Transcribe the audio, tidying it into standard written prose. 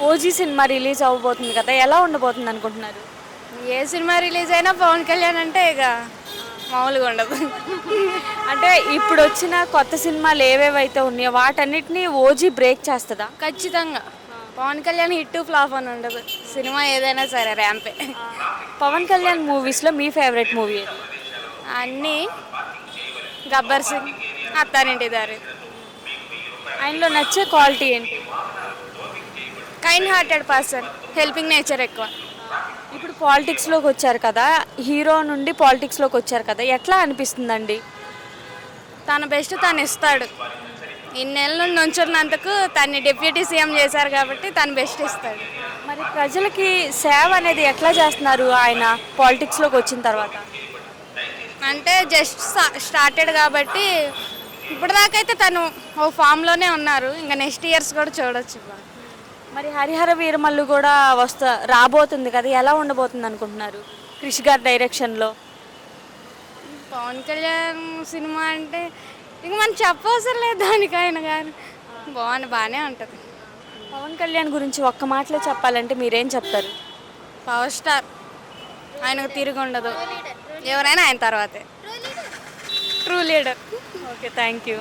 OG cinema release అవ్వబోతుంది కదా, ఎలా ఉండబోతుంది అనుకుంటున్నారు? ఏ సినిమా రిలీజ్ అయినా పవన్ కళ్యాణ్ అంటే ఇక మామూలుగా ఉండదు. అంటే ఇప్పుడు వచ్చిన కొత్త సినిమాలు ఏవేవైతే ఉన్నాయో వాటన్నిటిని ఓజీ బ్రేక్ చేస్తుందా? ఖచ్చితంగా పవన్ కళ్యాణ్ హిట్ ఫ్లాప్ అని ఉండదు. సినిమా ఏదైనా సరే ర్యాంపే. పవన్ కళ్యాణ్ మూవీస్లో మీ ఫేవరెట్ మూవీ ఏది? అన్నీ గబ్బర్ సింగ్, అత్తారింటి దారి. ఆయనలో నచ్చే క్వాలిటీ ఏంటి? Kind hearted person, helping nature ఎక్కువ. ఇప్పుడు పాలిటిక్స్లోకి వచ్చారు కదా, హీరో నుండి పాలిటిక్స్లోకి వచ్చారు కదా, ఎట్లా అనిపిస్తుందండి? తన బెస్ట్ తను ఇస్తాడు. ఇన్నేళ్ళ నుండి నుంచున్నందుకు తన్ని డిప్యూటీ సీఎం చేశారు కాబట్టి తను బెస్ట్ ఇస్తాడు. మరి ప్రజలకి సేవ అనేది ఎట్లా చేస్తున్నారు ఆయన పాలిటిక్స్లోకి వచ్చిన తర్వాత? అంటే జస్ట్ స్టార్టెడ్ కాబట్టి ఇప్పటిదాకైతే తను ఓ ఫామ్లోనే ఉన్నారు. ఇంకా నెక్స్ట్ ఇయర్స్ కూడా చూడొచ్చు. మరి హరిహర వీరమల్లు కూడా రాబోతుంది కదా, ఎలా ఉండబోతుంది అనుకుంటున్నారు క్రిష్ గారి డైరెక్షన్లో? పవన్ కళ్యాణ్ సినిమా అంటే ఇంక మనం చెప్పవసరం లేదు దానికి. ఆయన కానీ బాగానే ఉంటుంది. పవన్ కళ్యాణ్ గురించి ఒక్క మాటలో చెప్పాలంటే మీరేం చెప్తారు? పవర్ స్టార్, ఆయనకు తిరిగి ఉండదు. ఎవరైనా ఆయన తర్వాతే true leader. Okay, thank you.